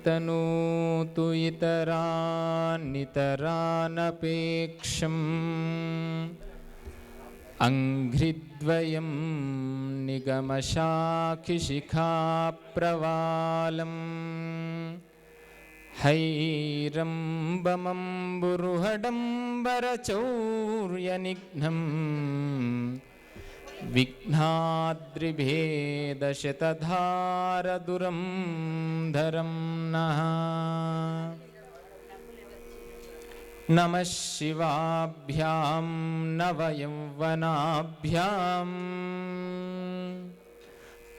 तनोतु इतरान्नितरानपेक्षम् अंघ्रिद्वयं निगमशाखिशिखाप्रवालम् हैरम्बमम्बुरुहडम्बरचौर्यनिघ्नम् विघ्नाद्रिभेदशतधारदुरं धरं नः। नमः शिवाभ्यां नवयौवनाभ्यां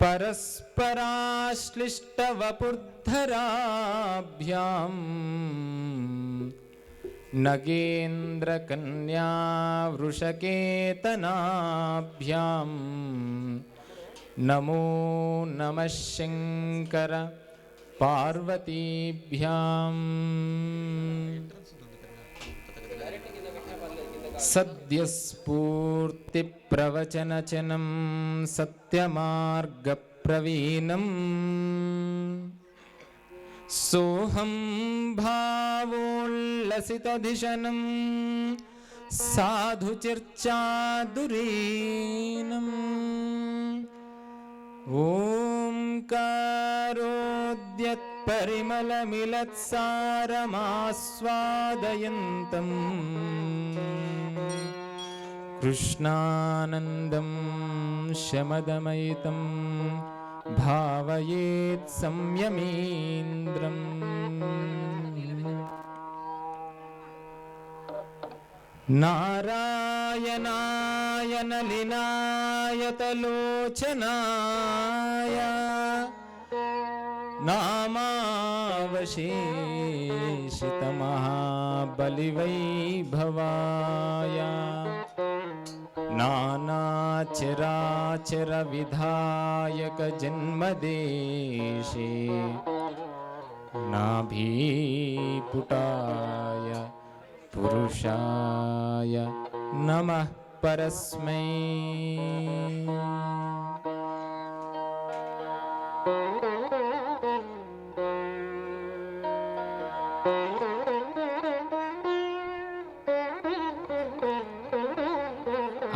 परस्पराश्लिष्टवपुर्धराभ्यां नगेन्द्रकन्या वृषकेतनाभ्यां नमो नमः शंकर पार्वतीभ्यां। सद्यस्फूर्तिप्रवचनचनं सत्यमार्गप्रवीणम् सोऽहं भावोल्लसितधिषणं साधुचर्चादुरीनम् ओंकारोद्यत्परिमलमिलत्सारमास्वादयन्तं कृष्णानन्दं शमदमयितं भावयेत् संयमीन्द्रम्। नारायणाय नलिनायतलोचनाय नामावशेषितमहाबलिवैभवाय नानाचराचरविधायकजन्मदेशे नाभीपुटाय पुरुषाय नमः परस्मै।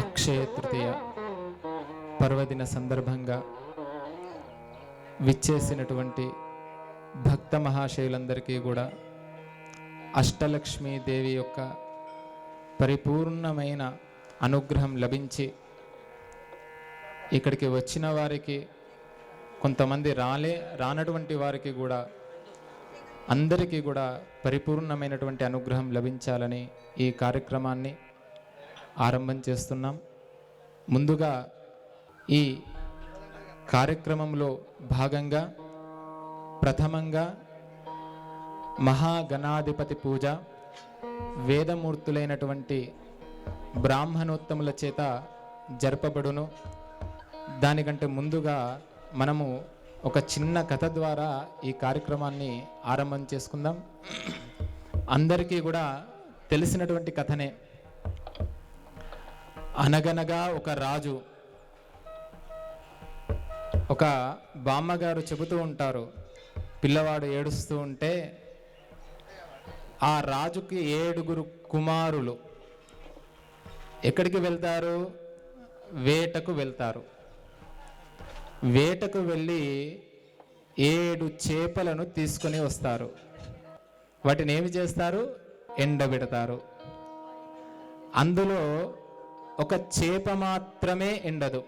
అక్షయ తృతీయ పర్వదిన సందర్భంగా విచ్చేసినటువంటి భక్త మహాశయులందరికీ కూడా అష్టలక్ష్మీదేవి యొక్క పరిపూర్ణమైన అనుగ్రహం లభించి ఇక్కడికి వచ్చిన వారికి, కొంతమంది రానటువంటి వారికి కూడా అందరికీ కూడా పరిపూర్ణమైనటువంటి అనుగ్రహం లభించాలని ఈ కార్యక్రమాన్ని ఆరంభం చేస్తున్నాం. ముందుగా ఈ కార్యక్రమంలో భాగంగా ప్రథమంగా మహాగణాధిపతి పూజ వేదమూర్తులైనటువంటి బ్రాహ్మణోత్తముల చేత జరపబడును. దానికంటే ముందుగా మనము ఒక చిన్న కథ ద్వారా ఈ కార్యక్రమాన్ని ఆరంభం చేసుకుందాం. అందరికీ కూడా తెలిసినటువంటి కథనే. అనగనగా ఒక రాజు, ఒక బామ్మగారు చెబుతూ ఉంటారు, పిల్లవాడు ఏడుస్తూ ఉంటే ఆ రాజుకి 7 కుమారులు ఎక్కడికి వెళ్తారు? వేటకు వెళ్తారు. వేటకు వెళ్ళి 7 చేపలను తీసుకొని వస్తారు. వాటిని ఏమి చేస్తారు? ఎండబెడతారు. అందులో ఒక చేప మాత్రమే ఎండదు.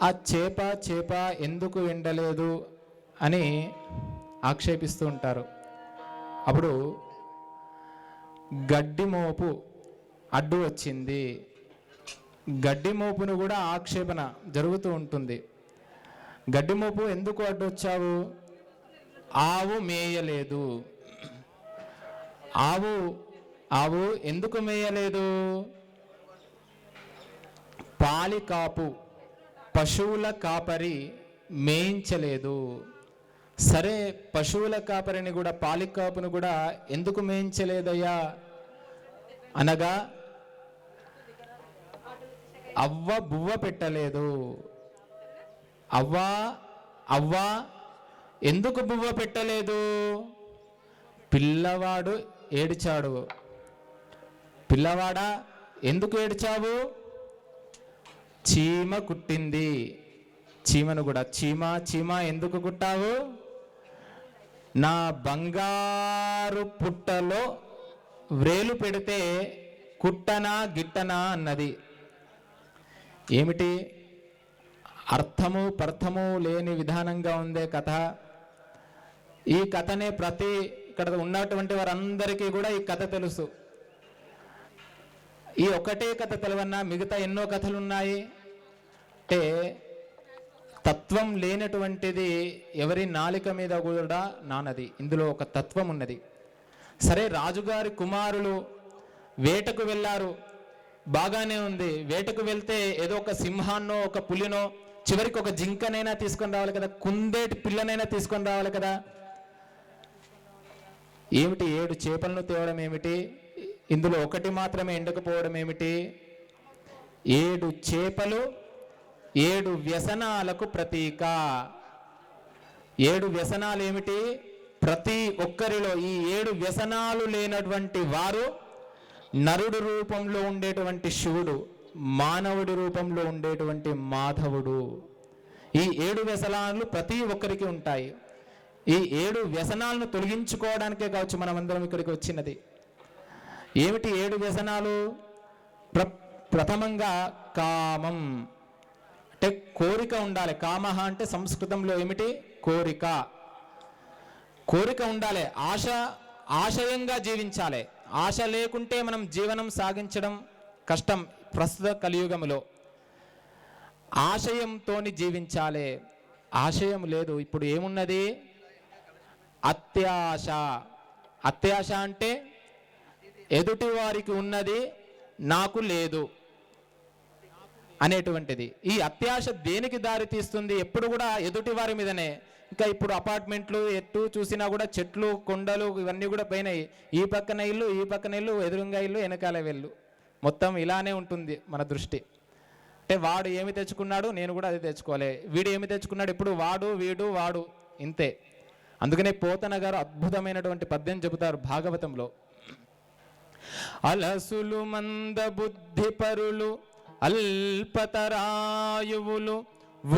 ఆ చేప ఎందుకు ఎండలేదు అని ఆక్షేపిస్తూ ఉంటారు. అప్పుడు గడ్డి మోపు అడ్డు వచ్చింది, గడ్డి మోపును కూడా ఆక్షేపణ జరుగుతూ ఉంటుంది. గడ్డి మోపు ఎందుకు అడ్డు వచ్చావు? ఆవు మేయలేదు. ఆవు ఎందుకు మేయలేదు? పాలికాపు పశువుల కాపరి మేయించలేదు. సరే, పశువుల కాపరిని కూడా పాలికాపును కూడా ఎందుకు మేయించలేదయ్యా అనగా అవ్వ బువ్వ పెట్టలేదు. అవ్వ ఎందుకు బువ్వ పెట్టలేదు? పిల్లవాడు ఏడ్చాడు. పిల్లవాడా ఎందుకు ఏడ్చావు? చీమ కుట్టింది. చీమను కూడా చీమ ఎందుకు కుట్టావు? నా బంగారు పుట్టలో వ్రేలు పెడితే కుట్టనా గిట్టనా అన్నది. ఏమిటి? అర్థము పర్థము లేని విధానంగా ఉందే కథ. ఈ కథనే ఇక్కడ ఉన్నటువంటి వారందరికీ కూడా ఈ కథ తెలుసు. ఈ ఒకటే కథ తెలవన్నా మిగతా ఎన్నో కథలు ఉన్నాయి. అంటే తత్వం లేనటువంటిది ఎవరి నాలిక మీద కూడా నానది. ఇందులో ఒక తత్వం ఉన్నది. సరే, రాజుగారి కుమారులు వేటకు వెళ్ళారు, బాగానే ఉంది. వేటకు వెళ్తే ఏదో ఒక సింహాన్నో ఒక పులినో చివరికి ఒక జింకనైనా తీసుకొని రావాలి కదా, కుందేటి పిల్లనైనా తీసుకొని రావాలి కదా. ఏమిటి 7 చేపలను తేవడం ఏమిటి? ఇందులో ఒకటి మాత్రమే ఎండకపోవడం ఏమిటి? 7 చేపలు 7 వ్యసనాలకు ప్రతీక. 7 వ్యసనాలు ఏమిటి? ప్రతి ఒక్కరిలో ఈ 7 వ్యసనాలు లేనటువంటి వారు నరుడు రూపంలో ఉండేటువంటి శివుడు, మానవుడి రూపంలో ఉండేటువంటి మాధవుడు. ఈ 7 వ్యసనాలు ప్రతి ఒక్కరికి ఉంటాయి. ఈ 7 వ్యసనాలను తొలగించుకోవడానికే కావచ్చు మనమందరం ఇక్కడికి వచ్చినది. ఏమిటి 7 వ్యసనాలు? ప్రథమంగా కామం, అంటే కోరిక ఉండాలి. కామహ అంటే సంస్కృతంలో ఏమిటి? కోరిక. కోరిక ఉండాలి. ఆశయంగా జీవించాలి. ఆశ లేకుంటే మనం జీవనం సాగించడం కష్టం. ప్రస్తుత కలియుగములో ఆశయంతోని జీవించాలి. ఆశయం లేదు. ఇప్పుడు ఏమున్నది? అత్యాశ. అత్యాశ అంటే ఎదుటి వారికి ఉన్నది నాకు లేదు అనేటువంటిది. ఈ అత్యాశ దేనికి దారి తీస్తుంది? ఎప్పుడు కూడా ఎదుటి వారి మీదనే. ఇంకా ఇప్పుడు అపార్ట్మెంట్లు ఎటు చూసినా కూడా చెట్లు కొండలు ఇవన్నీ కూడా పోయినాయి. ఈ పక్కన ఇల్లు, ఈ పక్కన ఇల్లు, ఎదురుగా ఇల్లు, వెనకాల వెళ్ళు, మొత్తం ఇలానే ఉంటుంది మన దృష్టి. అంటే వాడు ఏమి తెచ్చుకున్నాడు, నేను కూడా అది తెచ్చుకోవాలి. వీడు ఏమి తెచ్చుకున్నాడు, ఇప్పుడు వాడు వీడు వాడు ఇంతే. అందుకనే పోతన గారు అద్భుతమైనటువంటి పద్యం చెబుతారు భాగవతంలో. అలసులు మంద బుద్ధి పరులు అల్పతరాయువులు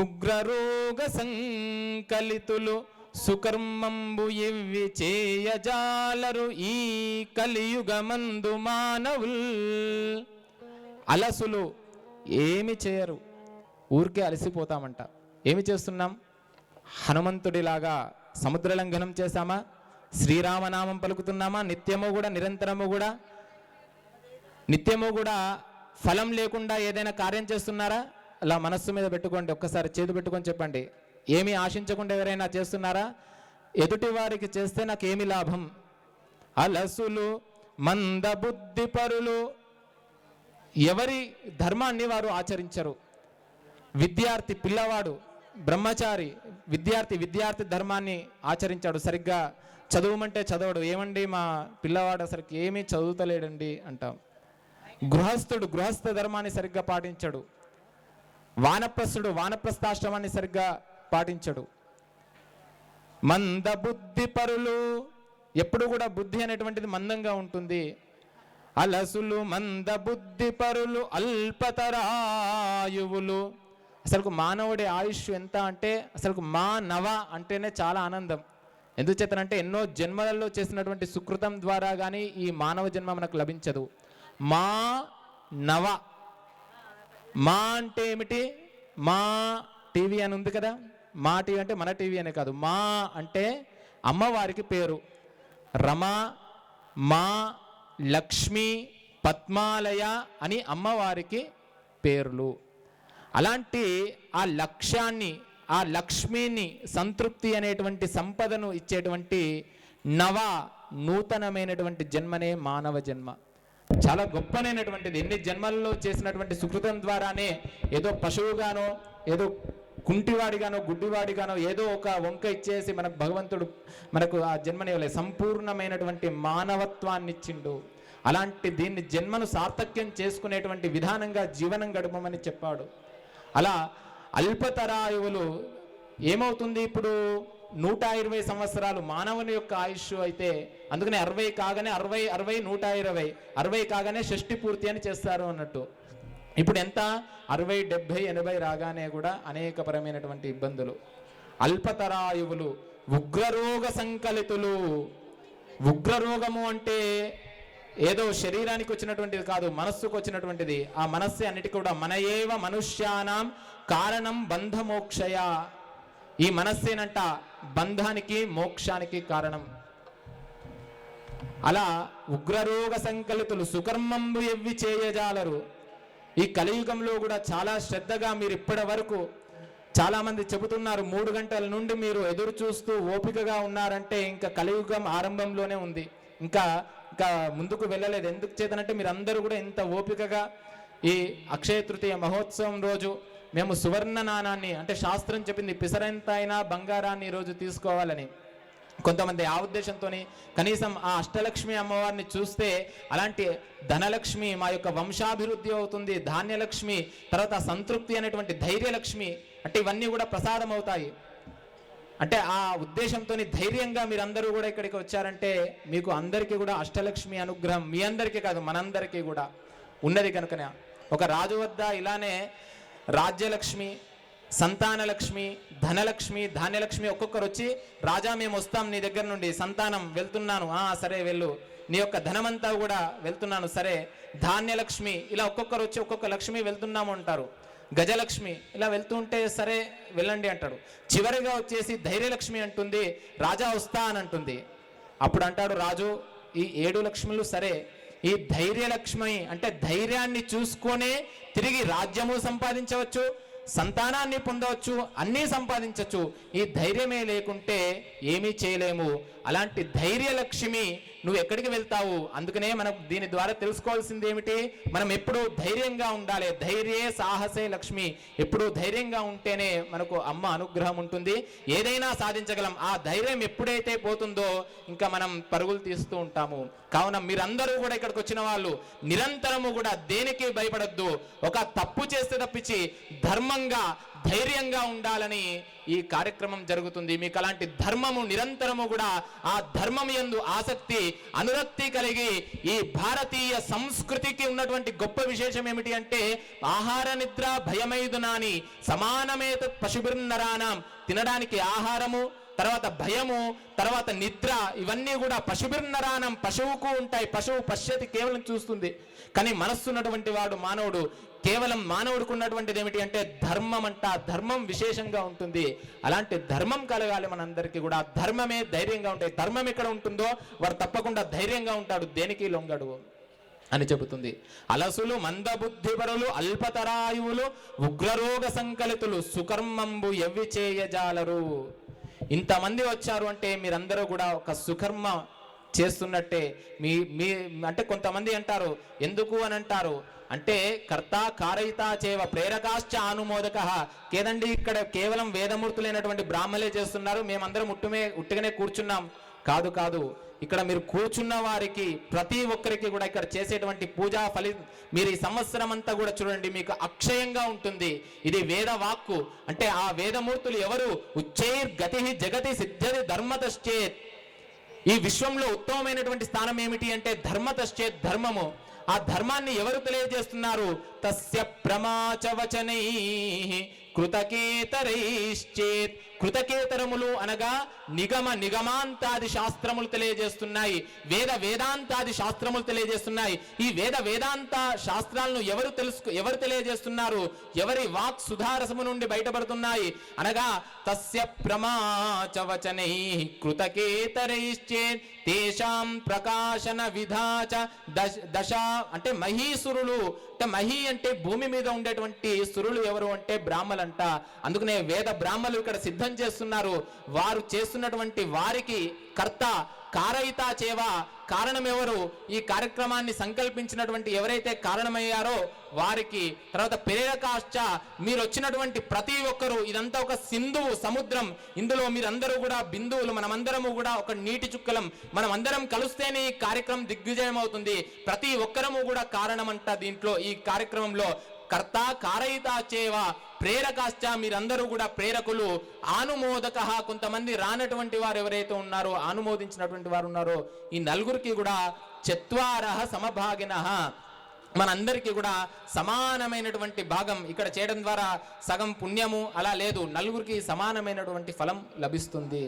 ఉగ్రరోగ సంకలితులు సుకర్మంబు ఇవ్వి చేయజాలరు ఈ కలియుగమందు మానవుల్. అలసులు ఏమి చేయరు, ఊరికే అలసిపోతామంట. ఏమి చేస్తున్నాం? హనుమంతుడిలాగా సముద్ర లంఘనం చేశామా? శ్రీరామనామం పలుకుతున్నామా? నిత్యము కూడా నిత్యము కూడా ఫలం లేకుండా ఏదైనా కార్యం చేస్తున్నారా? అలా మనస్సు మీద పెట్టుకోండి, ఒక్కసారి చేతి పెట్టుకొని చెప్పండి. ఏమీ ఆశించకుండా ఎవరైనా చేస్తున్నారా? ఎదుటి వారికి చేస్తే నాకేమి లాభం? అలసులు మందబుద్ధి పరులు, ఎవరి ధర్మాన్ని వారు ఆచరించరు. విద్యార్థి, పిల్లవాడు, బ్రహ్మచారి విద్యార్థి ధర్మాన్ని ఆచరించాడు. సరిగ్గా చదవమంటే చదవడు. ఏమండి మా పిల్లవాడు అసలు ఏమీ చదువుతలేడండి అంటాం. గృహస్థుడు గృహస్థ ధర్మాన్ని సరిగ్గా పాటించడు. వానప్రస్థుడు వానప్రస్థాశ్రమాన్ని సరిగ్గా పాటించడు. మందబుద్ధి పరులు, ఎప్పుడు కూడా బుద్ధి అనేటువంటిది మందంగా ఉంటుంది. అలసులు మందబుద్ధి పరులు అల్పతరాయువులు. అసలు మానవుడి ఆయుష్ ఎంత అంటే అసలు మానవ అంటేనే చాలా ఆనందం. ఎందుచేతనంటే ఎన్నో జన్మలలో చేసినటువంటి సుకృతం ద్వారా కానీ ఈ మానవ జన్మ మనకు లభించదు. మా నవ, మా అంటే ఏమిటి? మా టీవీ అని ఉంది కదా, మా టీవీ అంటే మన టీవీ అనే కాదు. మా అంటే అమ్మవారికి పేరు. రమ, మా, లక్ష్మి, పద్మాలయ అని అమ్మవారికి పేర్లు. అలాంటి ఆ లక్ష్యాన్ని, ఆ లక్ష్మిని, సంతృప్తి అనేటువంటి సంపదను ఇచ్చేటువంటి నూతనమైనటువంటి జన్మనే మానవ జన్మ. చాలా గొప్పనైనటువంటిది. ఎన్ని జన్మల్లో చేసినటువంటి సుకృతం ద్వారానే ఏదో పశువుగానో, ఏదో కుంటివాడిగానో, గుడ్డివాడిగానో ఏదో ఒక వంక ఇచ్చేసి మనకు భగవంతుడు మనకు ఆ జన్మనివ్వలేదు. సంపూర్ణమైనటువంటి మానవత్వాన్ని ఇచ్చిండు. అలాంటి దీన్ని జన్మను సార్థక్యం చేసుకునేటువంటి విధానంగా జీవనం గడపమని చెప్పాడు. అలా అల్పతరాయువులు ఏమవుతుంది, ఇప్పుడు 120 సంవత్సరాలు మానవుని యొక్క ఆయుష్ అయితే, అందుకనే 60 కాగానే 60 120 60 కాగానే షష్ఠి పూర్తి అని చేస్తారు అన్నట్టు. ఇప్పుడు ఎంత 60 70 80 రాగానే కూడా అనేకపరమైనటువంటి ఇబ్బందులు. అల్పతరాయువులు, ఉగ్రరోగ సంకలితులు. ఉగ్రరోగము అంటే ఏదో శరీరానికి వచ్చినటువంటిది కాదు, మనస్సుకు వచ్చినటువంటిది. ఆ మనస్సే అన్నిటికీ కూడా మనయేవ మనుష్యానాం కారణం బంధమోక్షయ. ఈ మనస్సేనంట బంధానికి మోక్షానికి కారణం. అలా ఉగ్రరోగ సంకలితులు సుకర్మంబు ఎవ్వి చేయజాలరు. ఈ కలియుగంలో కూడా చాలా శ్రద్ధగా మీరు ఇప్పటి వరకు చాలామంది చెబుతున్నారు, 3 గంటల నుండి మీరు ఎదురు చూస్తూ ఓపికగా ఉన్నారంటే ఇంకా కలియుగం ఆరంభంలోనే ఉంది, ఇంకా ముందుకు వెళ్ళలేదు. ఎందుకు చేతనంటే మీరు అందరూ కూడా ఇంత ఓపికగా ఈ అక్షయ తృతీయ మహోత్సవం రోజు మేము సువర్ణ నాణాన్ని, అంటే శాస్త్రం చెప్పింది పిసరంత అయినా బంగారాన్ని ఈరోజు తీసుకోవాలని, కొంతమంది ఆ ఉద్దేశంతో కనీసం ఆ అష్టలక్ష్మి అమ్మవారిని చూస్తే అలాంటి ధనలక్ష్మి మా యొక్క వంశాభివృద్ధి అవుతుంది, ధాన్యలక్ష్మి, తర్వాత సంతృప్తి అనేటువంటి ధైర్యలక్ష్మి, అంటే ఇవన్నీ కూడా ప్రసాదం అవుతాయి. అంటే ఆ ఉద్దేశంతో ధైర్యంగా మీరందరూ కూడా ఇక్కడికి వచ్చారంటే మీకు అందరికీ కూడా అష్టలక్ష్మి అనుగ్రహం మీ అందరికీ కాదు మనందరికీ కూడా ఉన్నది. కనుకనే ఒక రాజు వద్ద ఇలానే రాజ్యలక్ష్మి, సంతానలక్ష్మి, ధనలక్ష్మి, ధాన్యలక్ష్మి ఒక్కొక్కరు వచ్చి, రాజా మేము వస్తాం నీ దగ్గర నుండి, సంతానం వెళ్తున్నాను, సరే వెళ్ళు, నీ యొక్క ధనమంతా కూడా వెళ్తున్నాను, సరే, ధాన్యలక్ష్మి, ఇలా ఒక్కొక్కరు వచ్చి ఒక్కొక్క లక్ష్మి వెళ్తున్నాము అంటారు. గజలక్ష్మి ఇలా వెళ్తుంటే సరే వెళ్ళండి అంటాడు. చివరిగా వచ్చేసి ధైర్యలక్ష్మి అంటుంది, రాజా వస్తా అని అంటుంది. అప్పుడు అంటాడు రాజు, ఈ 7 లక్ష్ములు సరే, ఈ ధైర్యలక్ష్మి అంటే ధైర్యాన్ని చూసుకొనే తిరిగి రాజ్యము సంపాదించవచ్చు, సంతానాన్ని పొందవచ్చు, అన్నీ సంపాదించవచ్చు. ఈ ధైర్యమే లేకుంటే ఏమీ చేయలేము. అలాంటి ధైర్యలక్ష్మి నువ్వు ఎక్కడికి వెళ్తావు? అందుకనే మనం దీని ద్వారా తెలుసుకోవాల్సింది ఏమిటి, మనం ఎప్పుడూ ధైర్యంగా ఉండాలి. ధైర్యే సాహసే లక్ష్మి. ఎప్పుడూ ధైర్యంగా ఉంటేనే మనకు అమ్మ అనుగ్రహం ఉంటుంది, ఏదైనా సాధించగలం. ఆ ధైర్యం ఎప్పుడైతే పోతుందో ఇంకా మనం పరుగులు తీస్తూ ఉంటాము. కావున మీరందరూ కూడా ఇక్కడికి వచ్చిన వాళ్ళు నిరంతరము కూడా దేనికి భయపడద్దు. ఒక తప్పు చేస్తే తప్పించి ధర్మంగా ధైర్యంగా ఉండాలని ఈ కార్యక్రమం జరుగుతుంది. మీకు అలాంటి ధర్మము నిరంతరము కూడా ఆ ధర్మం యందు ఆసక్తి అనురక్తి కలిగి ఈ భారతీయ సంస్కృతికి ఉన్నటువంటి గొప్ప విశేషం ఏమిటి అంటే ఆహార నిద్ర భయమైదునాని సమానమేత పశుభిర్నరాణం. తినడానికి ఆహారము, తర్వాత భయము, తర్వాత నిద్ర, ఇవన్నీ కూడా పశుభిర్నరాణం, పశువుకు ఉంటాయి. పశువు పశ్యతి కేవలం చూస్తుంది, కానీ మనస్సు ఉన్నటువంటి వాడు మానవుడు కేవలం మానవుడికి ఉన్నటువంటిది ఏమిటి అంటే ధర్మం అంట. ధర్మం విశేషంగా ఉంటుంది. అలాంటి ధర్మం కలగాలి మనందరికీ కూడా. ధర్మమే ధైర్యంగా ఉంటాయి. ధర్మం ఎక్కడ ఉంటుందో వాడు తప్పకుండా ధైర్యంగా ఉంటాడు, దేనికి లొంగడు అని చెబుతుంది. అలసులు మందబుద్ధిపరులు అల్పతరాయువులు ఉగ్రరోగ సంకలితులు సుకర్మంబు ఎవ్వి చేయజాలరు. ఇంతమంది వచ్చారు అంటే మీరందరూ కూడా ఒక సుకర్మ చేస్తున్నట్టే. మీ అంటే కొంతమంది అంటారు, ఎందుకు అని అంటారు అంటే కర్త కారయిత చేవ ప్రేరకాశ్చ అనుమోదక. కేదండి ఇక్కడ కేవలం వేదమూర్తులైనటువంటి బ్రాహ్మలే చేస్తున్నారు, మేమందరం ఉట్టిగానే కూర్చున్నాం. కాదు కాదు, ఇక్కడ మీరు కూర్చున్న వారికి ప్రతి ఒక్కరికి కూడా ఇక్కడ చేసేటువంటి పూజా మీరు ఈ సంవత్సరం అంతా కూడా చూడండి, మీకు అక్షయంగా ఉంటుంది. ఇది వేద వాక్కు. అంటే ఆ వేదమూర్తులు ఎవరు? ఉచ్చైర్ గతి జగతి సిద్ధది ధర్మతశ్చేత్. ఈ విశ్వంలో ఉత్తమమైనటువంటి స్థానం ఏమిటి అంటే ధర్మతశ్చేత్, ధర్మము. ఆ ధర్మాన్ని ఎవరు తెలియజేస్తున్నారు? తస్య ప్రమాచ వచనై కృతకేతరైశ్చేత్. కృతకేతరములు అనగా నిగమాంతాది శాస్త్రములు తెలియజేస్తున్నాయి, వేదాంతాది శాస్త్రములు తెలియజేస్తున్నాయి. ఈ వేదాంత శాస్త్రాలను ఎవరు తెలియజేస్తున్నారు? ఎవరి వాక్ సుధారసము నుండి బయటపడుతున్నాయి అనగా తస్య ప్రమాచ వచనై కృతకేతరైశ్చేత్ తేషాం ప్రకాశన విధాచ దశ. అంటే మహీసురులు, అంటే మహి అంటే భూమి మీద ఉండేటువంటి సురులు ఎవరు అంటే బ్రాహ్మలంట. అందుకనే వేద బ్రాహ్మలు ఇక్కడ సిద్ధం చేస్తున్నారు. వారు చేస్తున్నటువంటి వారికి కర్త కారయితా చేవ, కారణం ఎవరు? ఈ కార్యక్రమాన్ని సంకల్పించినటువంటి ఎవరైతే కారణమయ్యారో వారికి. తర్వాత ప్రేరకాశ్చ, మీరు వచ్చినటువంటి ప్రతి ఒక్కరు, ఇదంతా ఒక సింధువు సముద్రం, ఇందులో మీరందరూ కూడా బిందువులు, మనమందరము కూడా ఒక నీటి చుక్కలం, మనం అందరం కలిస్తేనే ఈ కార్యక్రమం దిగ్విజయం అవుతుంది. ప్రతి ఒక్కరము కూడా కారణమంట దీంట్లో. ఈ కార్యక్రమంలో కర్త కారయితా చేవ ప్రేరకాశ్చ, మీరందరూ కూడా ప్రేరకులు. ఆనుమోదక, కొంతమంది రానటువంటి వారు ఎవరైతే ఉన్నారో, ఆనుమోదించినటువంటి వారు ఉన్నారో, ఈ నలుగురికి కూడా చత్వారః సమభాగినః, మనందరికీ కూడా సమానమైనటువంటి భాగం ఇక్కడ చేయడం ద్వారా సగం పుణ్యము అలా లేదు, నలుగురికి సమానమైనటువంటి ఫలం లభిస్తుంది.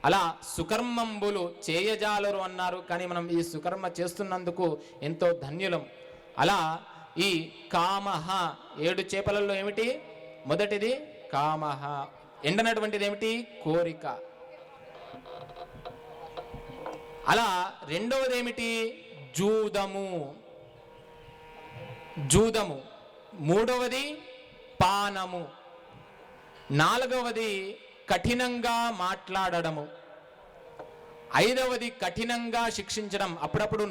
అలా సుకర్మంబులు చేయజాలరు అన్నారు, కానీ మనం ఈ సుకర్మ చేస్తున్నందుకు ఎంతో ధన్యులం. అలా ఈ కామహ, 7 చేపలలో ఏమిటి? మొదటిది కామహ, ఎండనటువంటిది ఏమిటి? కోరిక. అలా రెండవది ఏమిటి? జూదము. మూడవది పానము. నాలుగవది కఠినంగా మాట్లాడడము. ఐదవది కఠినంగా శిక్షించడం. అప్పుడప్పుడు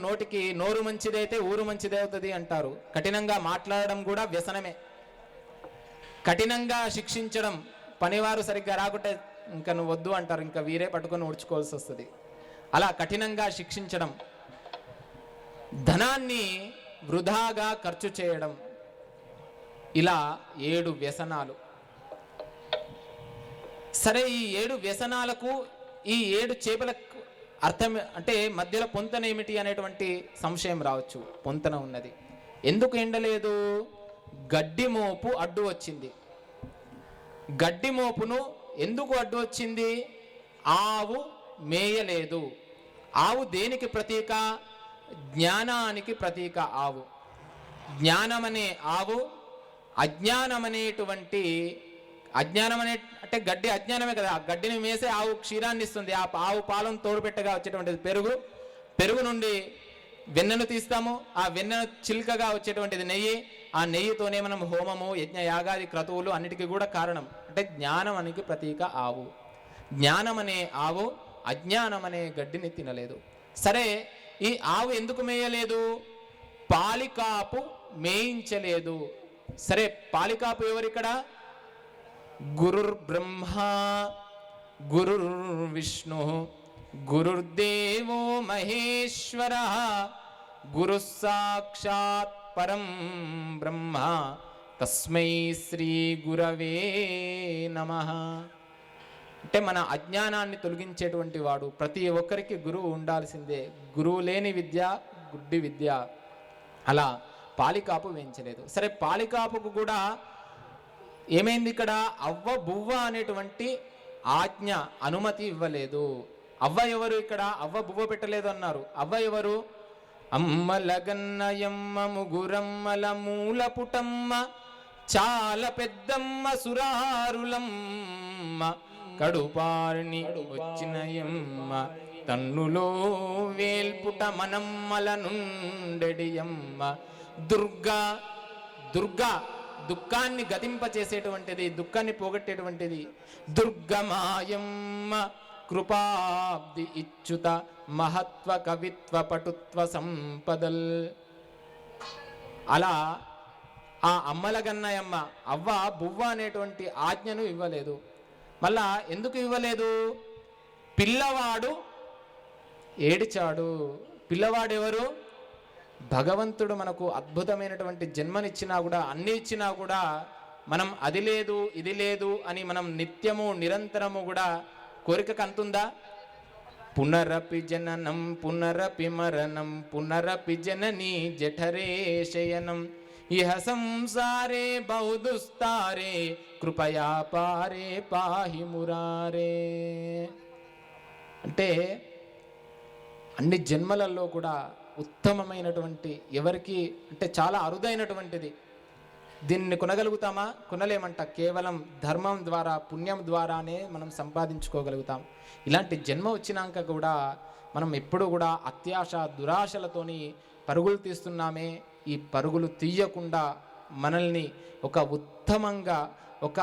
నోరు మంచిదైతే ఊరు మంచిదే అవుతుంది అంటారు. కఠినంగా మాట్లాడడం కూడా వ్యసనమే. కఠినంగా శిక్షించడం, పనివారు సరిగ్గా రాకుంటే ఇంకా నువ్వు వద్దు అంటారు, ఇంకా వీరే పట్టుకొని ఊడ్చుకోవాల్సి వస్తుంది. అలా కఠినంగా శిక్షించడం. ధనాన్ని వృధాగా ఖర్చు చేయడం. ఇలా 7 వ్యసనాలు. సరే, ఈ 7 వ్యసనాలకు ఈ 7 చేపలకు అర్థం అంటే మధ్యలో పొంతన ఏమిటి అనేటువంటి సంశయం రావచ్చు. పొంతన ఉన్నది. ఎందుకు ఎండలేదు? గడ్డి మోపు అడ్డు వచ్చింది. గడ్డి మోపును ఎందుకు అడ్డు వచ్చింది? ఆవు మేయలేదు. ఆవు దేనికి ప్రతీక? జ్ఞానానికి ప్రతీక ఆవు. జ్ఞానమనే ఆవు అజ్ఞానం అంటే గడ్డి అజ్ఞానమే కదా. ఆ గడ్డిని మేసే ఆవు క్షీరాన్ని ఇస్తుంది. ఆ ఆవు పాలను తోడుపెట్టగా వచ్చేటువంటిది పెరుగు నుండి వెన్నను తీస్తాము. ఆ వెన్నను చిల్కగా వచ్చేటువంటిది నెయ్యి. ఆ నెయ్యితోనే మనం హోమము, యజ్ఞ, యాగాది క్రతువులు అన్నిటికీ కూడా కారణం. అంటే జ్ఞానానికి ప్రతీక ఆవు. జ్ఞానం అనే ఆవు అజ్ఞానం అనే గడ్డిని తినలేదు. సరే, ఈ ఆవు ఎందుకు మేయలేదు? పాలికాపు మేయించలేదు. సరే, పాలికాపు ఎవరిక్కడ? గురుర్ బ్రహ్మ గురుర్ విష్ణు గురుర్దేవో మహేశ్వర గురు సాక్షాత్ పరం బ్రహ్మ తస్మై శ్రీ గురవే నమః. అంటే మన అజ్ఞానాన్ని తొలగించేటువంటి వాడు. ప్రతి ఒక్కరికి గురువు ఉండాల్సిందే. గురువు లేని విద్య గుడ్డి విద్య. అలా పాలికాపు వేయించలేదు. సరే, పాలికాపుకు కూడా ఏమైంది? ఇక్కడ అవ్వ బువ్వ అనేటువంటి ఆజ్ఞ, అనుమతి ఇవ్వలేదు. అవ్వ ఎవరు? ఇక్కడ అవ్వ బువ్వ పెట్టలేదు అన్నారు. అవ్వ ఎవరు? అమ్మలగన్నయమ్మ ముగురమ్మల మూల పుటమ్మ చాలా పెద్దమ్మ సురారులమ్మ కడుపారిని వచ్చినయమ్మ తన్నులో వేల్పుట మనమ్మల నుండెడియమ్మ. దుర్గా దుఃఖాన్ని గతింపచేసేటువంటిది, దుఃఖాన్ని పోగొట్టేటువంటిది. దుర్గమాయమ్మ కృపాబ్ది ఇచ్చుత మహత్వ కవిత్వ పటుత్వ సంపదల్. అలా ఆ అమ్మలగన్నయమ్మ అవ్వ బువ్వ అనేటువంటి ఆజ్ఞను ఇవ్వలేదు. మళ్ళా ఎందుకు ఇవ్వలేదు? పిల్లవాడు ఏడిచాడు. పిల్లవాడు ఎవరు? భగవంతుడు మనకు అద్భుతమైనటువంటి జన్మనిచ్చినా కూడా, అన్ని ఇచ్చినా కూడా మనం అది లేదు ఇది లేదు అని మనం నిత్యము నిరంతరము కూడా కోరిక కంతుందా? పునరపి జననం పునరపి మరణం పునరపి జననీ జఠరే శయనం. ఇహ సంసారే బహుదుస్తారే కృపయా పారే పాహి మురారే. అంటే అన్ని జన్మలలో కూడా ఉత్తమమైనటువంటి ఎవరికి అంటే చాలా అరుదైనటువంటిది. దీన్ని కొనగలుగుతామా? కొనలేమంట. కేవలం ధర్మం ద్వారా పుణ్యం ద్వారానే మనం సంపాదించుకోగలుగుతాం. ఇలాంటి జన్మ వచ్చినాక కూడా మనం ఎప్పుడు కూడా అత్యాశ దురాశలతోని పరుగులు తీస్తున్నామే. ఈ పరుగులు తీయకుండా మనల్ని ఒక ఉత్తమంగా ఒక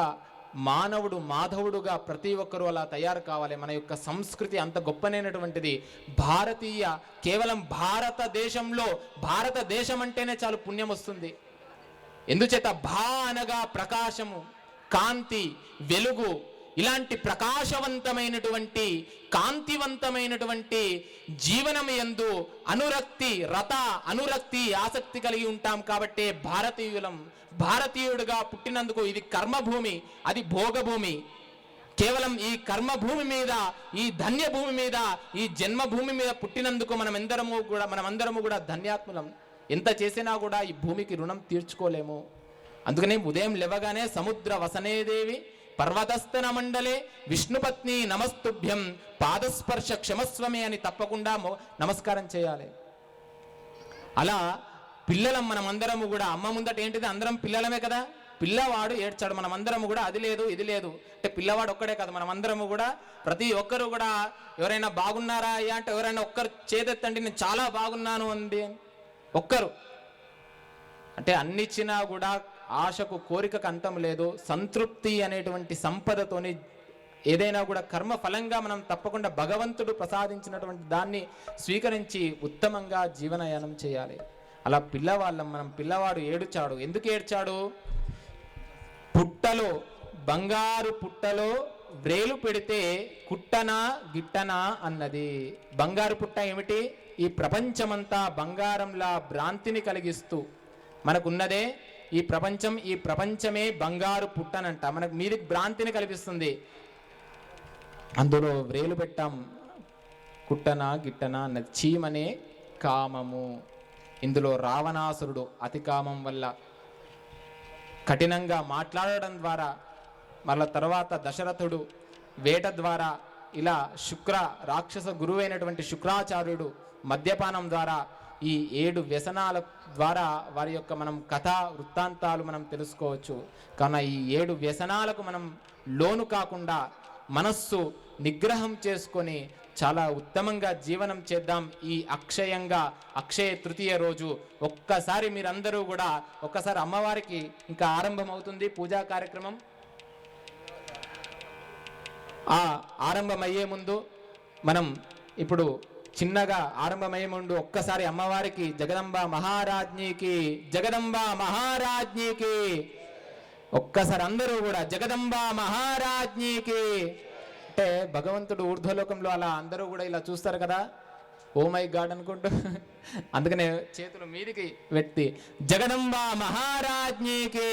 మానవుడు మాధవుడుగా ప్రతి ఒక్కరూ అలా తయారు కావాలి. మన యొక్క సంస్కృతి అంత గొప్పనైనటువంటిది. భారతీయ కేవలం భారతదేశంలో భారతదేశం అంటేనే చాలు పుణ్యం వస్తుంది. ఎందుచేత భా అనగా ప్రకాశము, కాంతి, వెలుగు. ఇలాంటి ప్రకాశవంతమైనటువంటి కాంతివంతమైనటువంటి జీవనం యందు అనురక్తి రత అనురక్తి ఆసక్తి కలిగి ఉంటాం. కాబట్టి భారతీయుడుగా పుట్టినందుకు ఇది కర్మభూమి, అది భోగభూమి. కేవలం ఈ కర్మభూమి మీద, ఈ ధన్యభూమి మీద, ఈ జన్మభూమి మీద పుట్టినందుకు మనమందరము కూడా ధన్యాత్ములం. ఎంత చేసినా కూడా ఈ భూమికి రుణం తీర్చుకోలేము. అందుకనే ఉదయం లేవగానే సముద్ర వసనేదేవి పర్వతస్థన మండలే విష్ణుపత్ని నమస్తుభ్యం పాదస్పర్శ క్షమస్వమే అని తప్పకుండా నమస్కారం చేయాలి. అలా పిల్లలం మనమందరము కూడా. అమ్మ ముందట ఏంటిది, అందరం పిల్లలమే కదా. పిల్లవాడు ఏడ్చాడు, మనమందరము కూడా అది లేదు ఇది లేదు అంటే పిల్లవాడు ఒక్కడే కాదు, మనమందరము కూడా ప్రతి ఒక్కరు కూడా ఎవరైనా బాగున్నారా అయ్యా అంటే ఎవరైనా ఒక్కరు చేతెత్తండి నేను చాలా బాగున్నాను అంది ఒక్కరు. అంటే అన్నిచ్చినా కూడా ఆశకు కోరికకు అంతం లేదు. సంతృప్తి అనేటువంటి సంపదతోని ఏదైనా కూడా కర్మ ఫలంగా మనం తప్పకుండా భగవంతుడు ప్రసాదించినటువంటి దాన్ని స్వీకరించి ఉత్తమంగా జీవనయానం చేయాలి. అలా మనం పిల్లవాడు ఏడ్చాడు. ఎందుకు ఏడ్చాడు? పుట్టలో బంగారు పుట్టలో వ్రేలు పెడితే కుట్టనా గిట్టనా అన్నది. బంగారు పుట్ట ఏమిటి? ఈ ప్రపంచమంతా బంగారంలా భ్రాంతిని కలిగిస్తూ మనకున్నదే ఈ ప్రపంచం. ఈ ప్రపంచమే బంగారు పుట్టనంట. మనకు మీదికి భ్రాంతిని కల్పిస్తుంది. అందులో వ్రేలు పెట్టాం, కుట్టనా గిట్టనా అన్నది. చీమనే కామము. ఇందులో రావణాసురుడు అతి కామం వల్ల కఠినంగా మాట్లాడడం ద్వారా, మళ్ళా తర్వాత దశరథుడు వేట ద్వారా, ఇలా రాక్షస గురువైనటువంటి శుక్రాచార్యుడు మద్యపానం ద్వారా, ఈ 7 వ్యసనాల ద్వారా వారి యొక్క మనం కథా వృత్తాంతాలు మనం తెలుసుకోవచ్చు. కానీ ఈ 7 వ్యసనాలకు మనం లోను కాకుండా మనస్సు నిగ్రహం చేసుకొని చాలా ఉత్తమంగా జీవనం చేద్దాం. ఈ అక్షయ తృతీయ రోజు ఒక్కసారి మీరందరూ కూడా ఒక్కసారి అమ్మవారికి ఇంకా ఆరంభమవుతుంది పూజా కార్యక్రమం. ఆ ఆరంభమయ్యే ముందు మనం ఇప్పుడు చిన్నగా ఆరంభమయ్యే ముందు ఒక్కసారి అమ్మవారికి జగదంబ మహారాజ్ఞికి ఒక్కసారి అందరూ కూడా జగదంబ మహారాజ్ఞికి అంటే భగవంతుడు ఊర్ధ్వలోకంలో అలా అందరూ కూడా ఇలా చూస్తారు కదా, ఓ మై గాడ్ అనుకుంటూ. అందుకనే చేతులు మీదికి పెట్టి జగదంబ మహారాజ్ఞికి.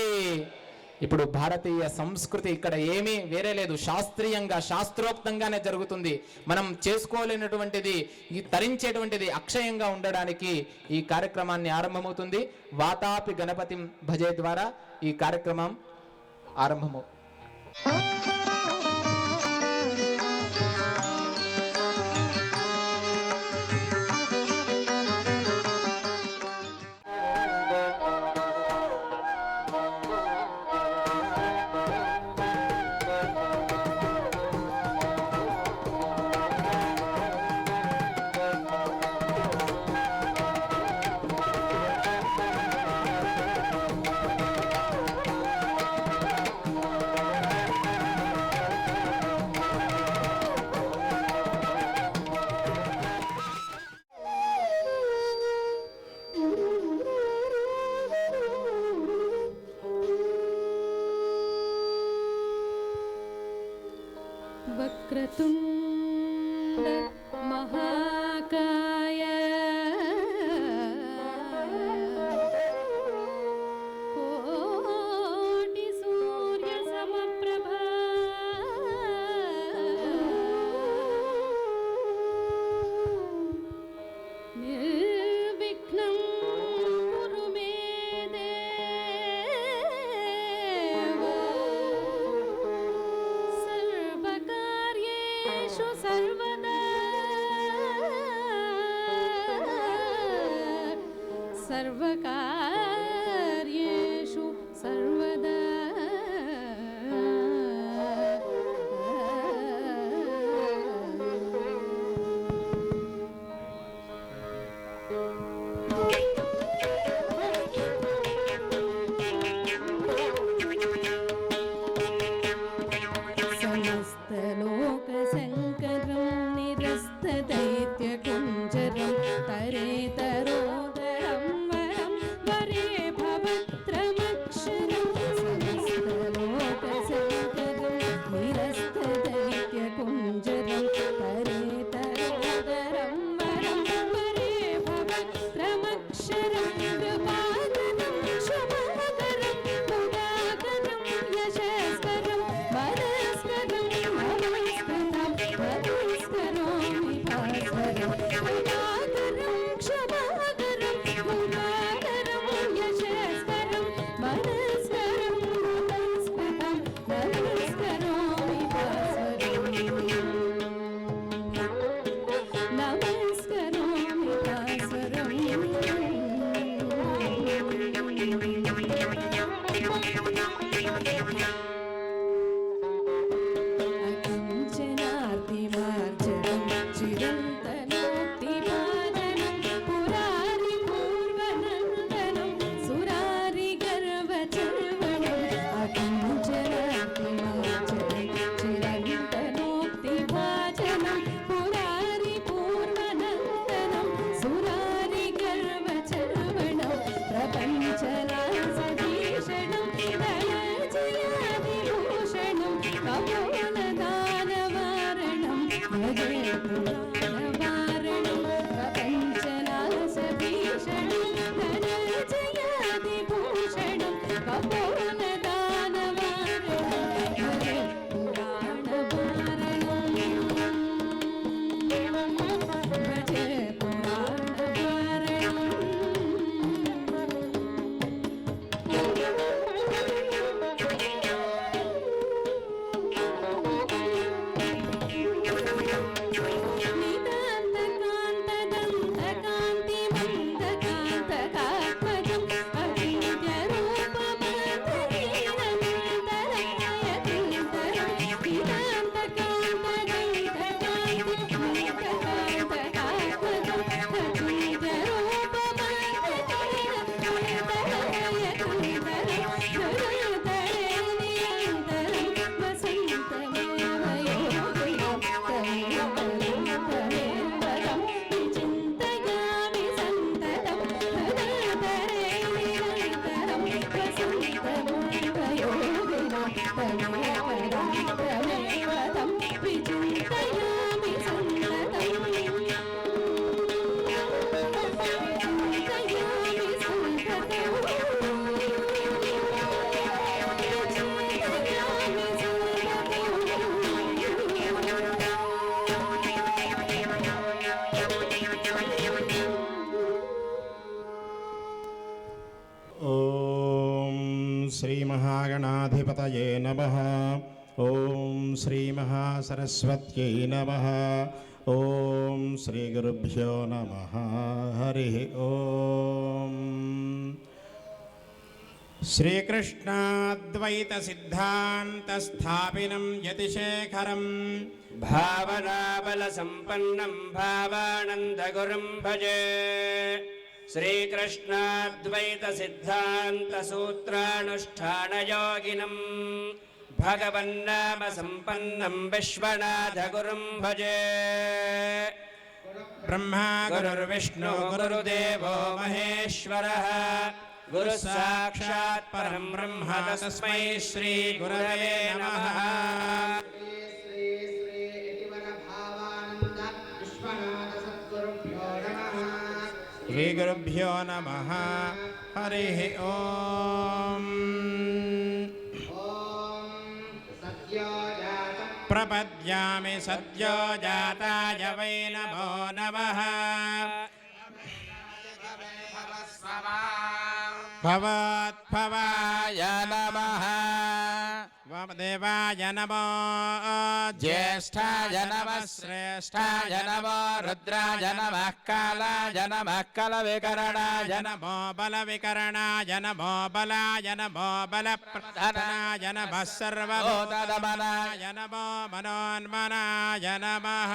ఇప్పుడు భారతీయ సంస్కృతి ఇక్కడ ఏమీ వేరే లేదు. శాస్త్రీయంగా శాస్త్రోక్తంగానే జరుగుతుంది. మనం చేసుకోలేనటువంటిది, ఈ తరించేటువంటిది అక్షయంగా ఉండడానికి ఈ కార్యక్రమాన్ని ఆరంభమవుతుంది. వాతాపి గణపతిం భజే ద్వారా ఈ కార్యక్రమం ఆరంభము. वक्रतुण्ड महाकाय कोटि सूर्य समप्रभा निर्विघ्नं कुरु मे देव सर्वकार्येषु सर्वदा समस्तलोकशङ्करं निरस्तदैत्यकुञ्जरं तरेतरोदरं वरं वरे भवत्रमक्षरं समस्तलोकशङ्करं निरस्तदैत्यकुञ्जरं तरेतरोदरं वरं वरे भवत्रमक्षरं कृपाकरं क्षमाकरं मुदाकरं यशस्करं मनस्करं नमस्करोमि भास्वरं कृपाकरं क्षमाकरं मुदाकरं यशस्करं मनस्करं नमस्करोमि भास्वरं नमस्करोमि भास्वरं अकिञ्चनार्तिमार्जनं चिरन्तनोक्तिभाजनं पुरारिपूर्वनन्दनं सुरारिगर्वचर्वणम् अकिञ्चनार्तिमार्जनं चिरन्तनोक्तिभाजनं पुरारिपूर्वनन्दनं सुरारिगर्वचर्वणं प्रपञ्चलासभीषणं धनजयादिभूषणं कपोलदानवारणं भजे पुराणवारणं प्रपञ्चलासभीषणं धनजयादिभूषणं कपोलदानवारणं भजे पुराणवारणं भजे पुराणवारणं ఓం శ్రీ మహాగణాధిపతయే నమః. ఓం శ్రీ మహాసరస్వత్యై నమః. ఓం శ్రీ గురుభ్యో నమః. హరి ఓం. శ్రీకృష్ణాద్వైత సిద్ధాంత స్థాపినం యతిశేఖరం భావనాబల సంపన్నం భావానందగురుం భజే. శ్రీకృష్ణాద్వైత సిద్ధాంత సూత్రానుష్ఠానయోగినం భగవన్నామ సంపన్నం విశ్వనాథ గురుం భజే. బ్రహ్మా గురుర్విష్ణు గురుదేవో మహేశ్వరః గురు సాక్షాత్ పరం బ్రహ్మ తస్మై శ్రీ గురవే నమః. శ్రీ గురుభ్యో నమః. హరి ఓం. ప్రపద్యామి సద్యో జాతాయ వై నమో నమః. భవత్భవాయ నమః. देवाय नमो ज्येष्ठाय नमः श्रेष्ठाय नमो रुद्राय नमः कालाय नमः कलविकरणाय नमो बलविकरणाय नमो बलाय नमो बलप्रधानाय नमः सर्वभूतदमनाय नमो मनोन्मनाय नमः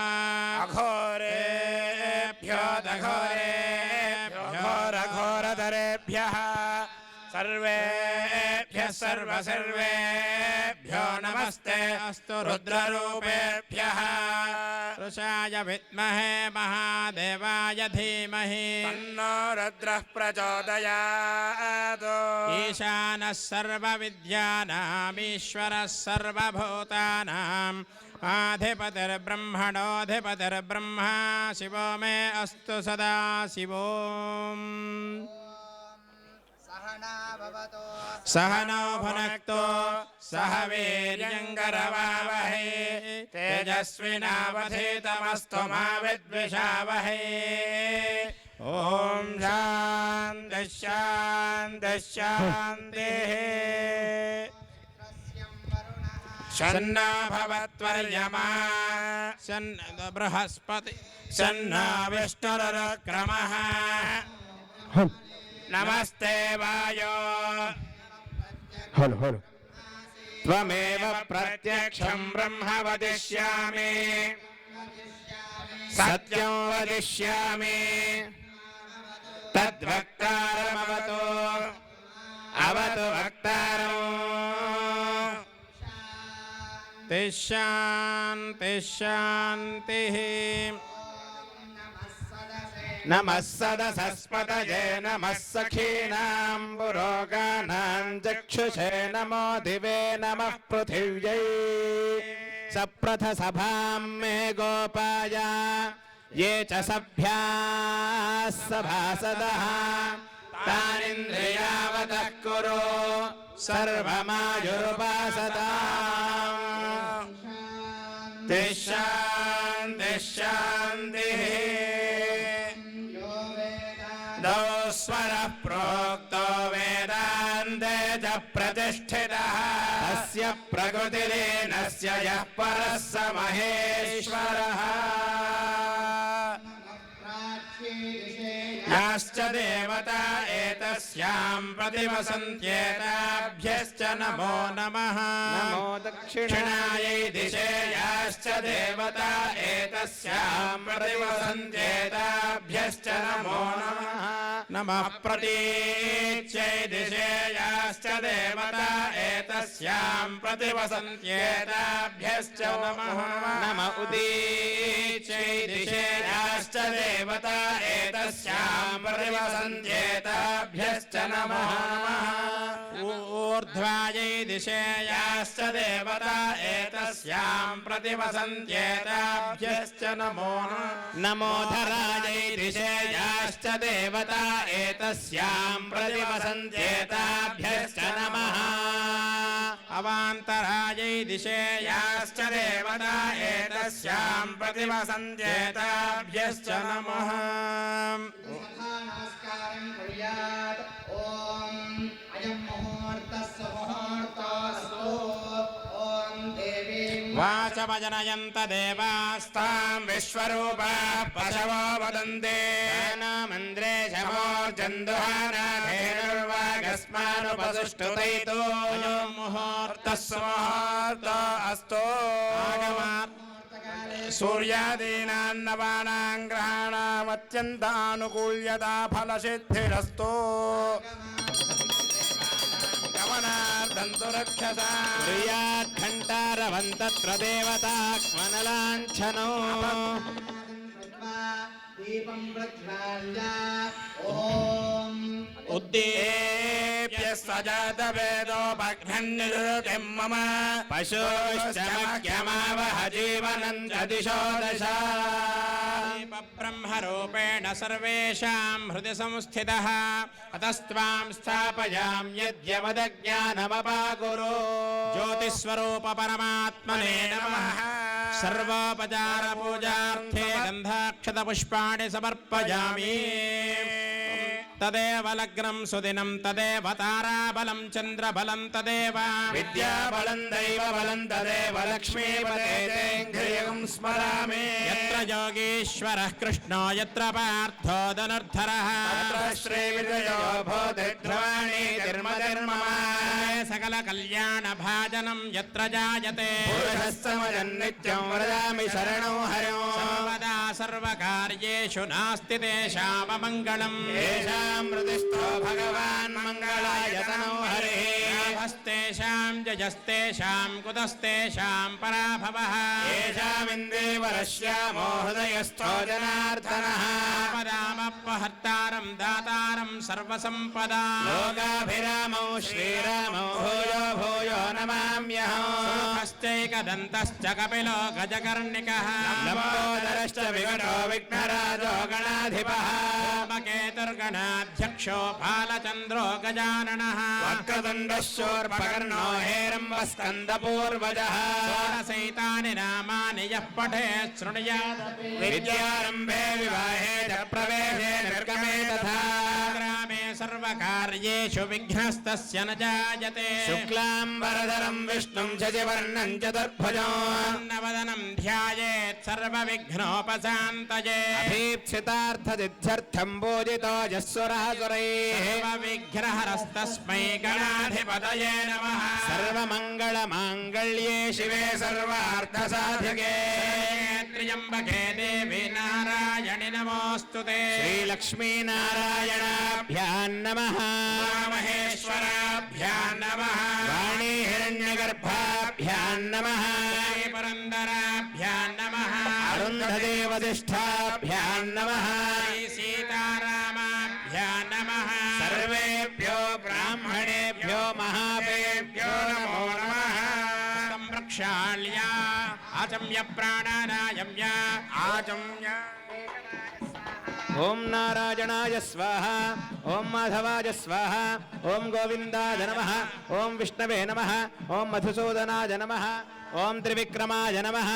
अघोरेभ्यो दघोरेभ्यो घोरघोरधरेभ्यः सर्वेभ्यः सर्वेभ्यो नमस्ते अस्तु रुद्ररूपेभ्यः रुषाय विद्महे महादेवाय धीमहि तन्नो रुद्रः प्रचोदयात् ईशानः सर्वविद्यानामीश्वरः सर्वभूतानाम् आधिपतिर्ब्रह्मणोऽधिपतिर्ब्रह्मा शिवो मे अस्तु सदा शिवो सह नो भुनक्तो सह वीर्यङ्करवावहै तेजस्विनावधीतमस्तु मा विद्विषावहै ॐ शान्तिः शान्तिः शान्तिः शन्नो भवत्वर्यमा शन्न बृहस्पति शन्नो विष्णुरुक्रमः नमस्ते वायो त्वमेव प्रत्यक्षं ब्रह्म वदिष्यामि सत्यं वदिष्यामि तद्वक्तारमवतु अवतु वक्तारम् शान्तिः नमः सदसस्पतये नमः सखीनां पुरोगानां चक्षुषे नमो दिवे नमः पृथिव्यै सप्रथसभां मे गोपाय ये च सभ्याः सभासदः तानिन्द्रियावतः कुरु सर्वमायुरुपासताम् शान्तिः स्वरः प्रोक्तो वेदान्ते च प्रतिष्ठितः तस्य प्रकृतिलीनस्य यः परः स महेश्वरः याश्च देवता एतस्यां प्रतिवसन्त्येताभ्यश्च नमो नमः नमो दक्षिणायै दिशे याश्च देवता एतस्यां प्रतिवसन्त्येताभ्यश्च नमो नमः नमः प्रतीच्यै दिशे याश्च देवता एतस्यां प्रतिवसन्त्येताभ्यश्च नमः नम उदीच्यै दिशे याश्च देवता एतस्यां प्रतिवसन्त्येताभ्यश्च नमः ऊर्ध्वायै दिशे याश्च देवता एतस्यां प्रतिवसन्त्येताभ्यश्च नमो नमोधरायै दिशे याश्च देवता एतस्यां प्रतिवसन्त्येताभ्यश्च नमः अवान्तरायै दिशे याश्च देवता एतस्यां प्रतिवसन्त्येताभ्यश्च नमः नमस्कारं कुर्यात् ॐ अयं मुहूर्तस्य मुहूर्तोऽस्तु ॐ देवीं वाचमजनयन्त देवास्तां विश्वरूपाः पशवो वदन्ते नामन्द्रे शमोर्जन्दुहानाधेनुर्वागस्मानुपसुष्टुतैतो अयं मुहूर्तस्य मुहूर्त अस्तु सूर्यादीनां नवानां ग्रहाणामत्यन्तानुकूल्यता फलसिद्धिरस्तु गमनार्थन्तु रक्षसा प्रियात्घण्टारवन्तत्र देवताक्मनलाञ्छनो दीपं प्रज्वाल्य ॐ उद्दीप्य सजातवेदोपघ्नन्निरुतिं मम पशुश्च मह्यमावह जीवनं च दिशो दश ब्रह्मरूपेण सर्वेषां हृदि संस्थितः अतस्त्वां स्थापयामि यद्यवदज्ञानमपाकुरु ज्योतिस्वरूप परमात्मने नमः सर्वोपचारपूजार्थे गन्धाक्षतपुष्पाणि समर्पयामि तदेव लग्नं सुदिनं तदेव ताराबलं चन्द्रबलं तदेव विद्याबलं दैवबलं तदेव लक्ष्मीपते तेऽङ्घ्रियं स्मरामि यत्र योगीश्वरः कृष्णो यत्र पार्थो धनुर्धरः तत्र श्रीविजयो भूतिध्रुवाणि धर्मधर्मः सकलकल्याणभाजनं यत्र जायते पुरुषस्तमजन्नित्यं वदामि शरणो हरो सर्वदा सर्वकार्येषु नास्ति तेषाममङ्गलम् येषां हृदिस्थो भगवान् मङ्गलाय तनो हरिः लाभस्तेषां जयस्तेषां कुतस्तेषां पराभवः येषामिन्देवरश्यामो हृदयस्थो जनार्दनः आपदामपहर्तारं दातारं सर्वसम्पदा लोकाभिरामौ श्रीरामौ भूयो भूयो नमाम्यहम् हस्तैकदन्तश्च कपिलो गजकर्णिकः लम्बोदरश्च विकटो विघ्नराजो गणाधिपः केतुर्गणाध्यक्षो फालचन्द्रो गजाननः वक्रतुण्डश्चोर्पकर्णो हेरम्बस्कन्दपूर्वजः षोडशैतानि नामानि यः पठेत् शृणुयादपि विद्यारम्भे विवाहे च प्रवेशे निर्गमे तथा ग्रामे सर्वकार्येषु विघ्नस्तस्य न जायते शुक्लाम्बरधरं विष्णुं शशिवर्णं चतुर्भुजं नवदनं ध्यायेत् सर्वविघ्नोपशान्तये अभीप्सितार्थसिद्ध्यर्थं पूजितो यस्सुरासुरैः सर्वविघ्नहरस्तस्मै गणाधिपतये नमः सर्वमङ्गलमाङ्गल्ये शिवे सर्वार्थसाधिके त्र्यम्बके देवी नारायणि नमोऽस्तु ते श्रीलक्ष्मीनारायणाभ्यां नमः महेश्वराभ्यां नमः वाणी हिरण्यगर्भाभ्यां नमः पुरन्दराभ्यां नमः अरुन्धदेवतिष्ठाभ्यां नमः सीतारामाभ्यां नमः सर्वेभ्यो ब्राह्मणेभ्यो महादेव्यो नमो नमः संरक्षाल्या आचम्य प्राणानायम्य आचम्य ओम नारायणाय स्वाहा ओम माधवाय स्वाहा ओम गोविंदाय नमः ओम विष्णवे नमः ओम मधुसूदनाय नमः ओम त्रिविक्रमाय नमः।